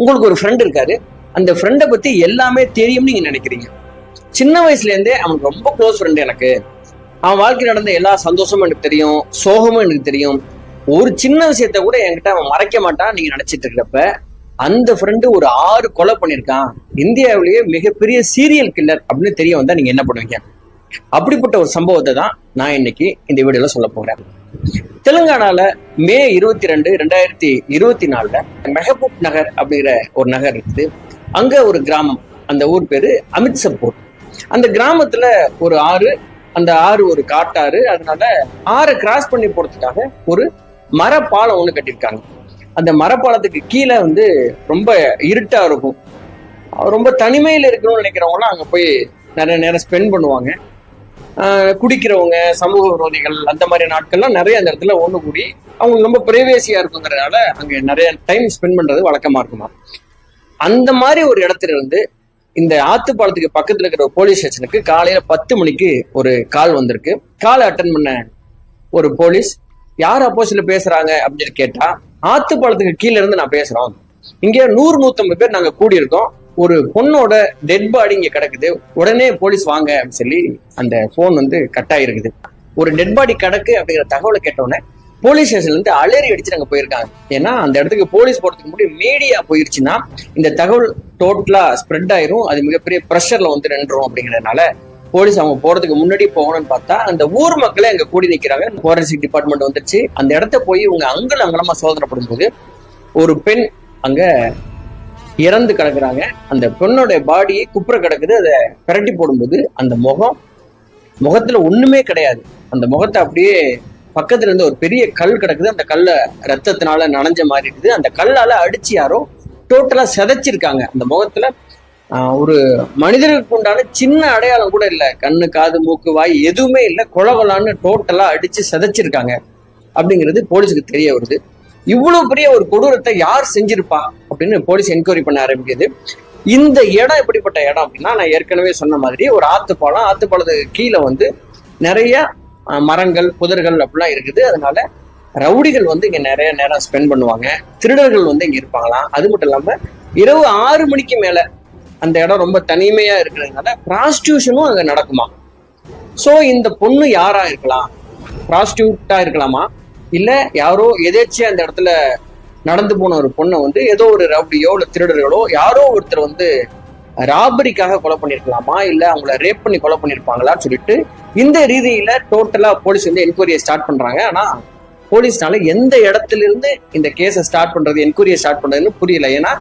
உங்களுக்கு ஒரு ஃப்ரெண்ட் இருக்காரு, அந்த ஃப்ரெண்டை பத்தி எல்லாமே தெரியும்னு நீங்க நினைக்கிறீங்க. சின்ன வயசுல இருந்தே அவனுக்கு ரொம்ப க்ளோஸ் ஃப்ரெண்ட் எனக்கு, அவன் வாழ்க்கையில் நடந்த எல்லா சந்தோஷமும் எனக்கு தெரியும், சோகமும் எனக்கு தெரியும், ஒரு சின்ன விஷயத்த கூட என்கிட்ட அவன் மறைக்க மாட்டான் நீங்க நினைச்சிட்டு இருக்கிறப்ப, அந்த ஃப்ரெண்டு ஒரு 6 கொலை பண்ணியிருக்கான், இந்தியாவிலேயே மிகப்பெரிய சீரியல் கில்லர் அப்படின்னு தெரிய வந்தா நீங்க என்ன பண்ணுவீங்க? அப்படிப்பட்ட ஒரு சம்பவத்தை தான் நான் இன்னைக்கு இந்த வீடியோல சொல்ல போறேன். தெலுங்கானால மே 22, 2024 மெஹபூப் நகர் அப்படிங்கிற ஒரு நகர் இருக்குது. அங்க ஒரு கிராமம், அந்த ஊர் பேரு அமித்சப்பூர். அந்த கிராமத்துல ஒரு ஆறு, அந்த ஆறு ஒரு காட்டாறு, அதனால ஆறை கிராஸ் பண்ணி போறதுக்காக ஒரு மரப்பாலம் ஒண்ணு கட்டியிருக்காங்க. அந்த மரப்பாலத்துக்கு கீழே ரொம்ப இருட்டா இருக்கும். ரொம்ப தனிமையில இருக்கணும்னு நினைக்கிறவங்களாம் அங்க போய் நிறைய நேரம் ஸ்பெண்ட் பண்ணுவாங்க. குடிக்கிறவங்க, சமூக விரோதிகள், அந்த மாதிரி நாட்கள்லாம் நிறைய அந்த இடத்துல ஒண்ணு கூடி அவங்களுக்கு ரொம்ப பிரைவேசியா இருக்குங்கிறதுனால அங்க நிறைய டைம் ஸ்பெண்ட் பண்றது வழக்கமா இருக்குமா. அந்த மாதிரி ஒரு இடத்துல இருந்து இந்த ஆத்துப்பாலத்துக்கு பக்கத்துல இருக்கிற ஒரு போலீஸ் ஸ்டேஷனுக்கு காலையில 10 மணிக்கு ஒரு கால் வந்திருக்கு. காலை அட்டன் பண்ண ஒரு போலீஸ், யார் அப்போசிட்ல பேசுறாங்க அப்படின்னு கேட்டா, ஆத்துப்பாலத்துக்கு கீழே இருந்து நான் பேசுறோம், இங்க 100-150 பேர் நாங்க கூடியிருக்கோம், ஒரு பொண்ணோட டெட் பாடி இங்க கிடக்குது, உடனே போலீஸ் வாங்க அப்படின்னு சொல்லி அந்த போன் கட் ஆயிருக்குது. ஒரு டெட் பாடி கிடக்கு அப்படிங்கிற தகவலை கேட்டோன்னே போலீஸ் ஸ்டேஷன்ல இருந்து அலறி அடிச்சு நாங்க போயிருக்காங்க. ஏன்னா அந்த இடத்துக்கு போலீஸ் போறதுக்கு முன்னாடி மீடியா போயிருச்சுன்னா இந்த தகவல் டோட்டலா ஸ்ப்ரெட் ஆயிரும், அது மிகப்பெரிய ப்ரெஷர்ல நின்றும். அப்படிங்கிறதுனால போலீஸ் அவங்க போறதுக்கு முன்னாடி போகணும்னு பார்த்தா அந்த ஊர் மக்களே அங்க கூடி நிக்கிறாங்க. ஃபாரன்சிக் டிபார்ட்மெண்ட் வந்துருச்சு. அந்த இடத்த போய் இவங்க அங்கலமா சோதனைப்படும் போது ஒரு பெண் அங்க இறந்து கிடக்குறாங்க. அந்த பெண்ணோட பாடி குப்புற கிடக்குது. அதை பிரட்டி போடும்போது அந்த முகத்துல ஒண்ணுமே கிடையாது. அந்த முகத்தை அப்படியே பக்கத்துல இருந்து ஒரு பெரிய கல் கிடக்குது. அந்த கல்ல ரத்தத்தினால நனைஞ்ச மாதிரி இருக்குது. அந்த கல்லால அடிச்சு யாரோ டோட்டலா சிதைச்சிருக்காங்க. அந்த முகத்துல ஒரு மனிதருக்கு உண்டான சின்ன அடையாளம் கூட இல்லை. கண்ணு, காது, மூக்கு, வாய் எதுவுமே இல்லை. கொலகொலான்னு டோட்டலா அடிச்சு சிதைச்சிருக்காங்க அப்படிங்கிறது போலீஸுக்கு தெரிய வருது. இவ்வளவு பெரிய ஒரு கொடூரத்தை யார் செஞ்சிருப்பா அப்படின்னு போலீஸ் என்கொயரி பண்ண ஆரம்பிக்குது. இந்த இடம் எப்படிப்பட்ட இடம் அப்படின்னா, நான் ஏற்கனவே சொன்ன மாதிரி ஒரு ஆத்துப்பாலம். ஆத்துப்பாலத்துக்கு கீழே நிறைய மரங்கள், புதர்கள் அப்படிலாம் இருக்குது. அதனால ரவுடிகள் இங்க நிறைய நேரம் ஸ்பெண்ட் பண்ணுவாங்க. திருடர்கள் இங்க இருப்பாங்களாம். அது மட்டும் இல்லாம இரவு 6 மணிக்கு மேல அந்த இடம் ரொம்ப தனிமையா இருக்கிறதுனால ப்ராஸ்டியூஷனும் அங்க நடக்குமா. சோ இந்த பொண்ணு யாரா இருக்கலாம்? ப்ராஸ்டியூட்டா இருக்கலாமா, இல்ல யாரோ எதேச்சியா அந்த இடத்துல நடந்து போன ஒரு பொண்ணை ஏதோ ஒரு ரவுடியோ இல்ல திருடர்களோ யாரோ ஒருத்தர் ராபரிக்காக கொலை பண்ணிருக்கலாமா, இல்ல அவங்கள ரேப் பண்ணி கொலை பண்ணிருப்பாங்களான்னு சொல்லிட்டு இந்த ரீதியில டோட்டலா போலீஸ் என்கொயரியை ஸ்டார்ட் பண்றாங்க. ஆனா போலீஸ்னால எந்த இடத்துல இருந்து இந்த கேஸை ஸ்டார்ட் பண்றது, என்கொயரியை ஸ்டார்ட் பண்றதுன்னு புரியல. ஏன்னா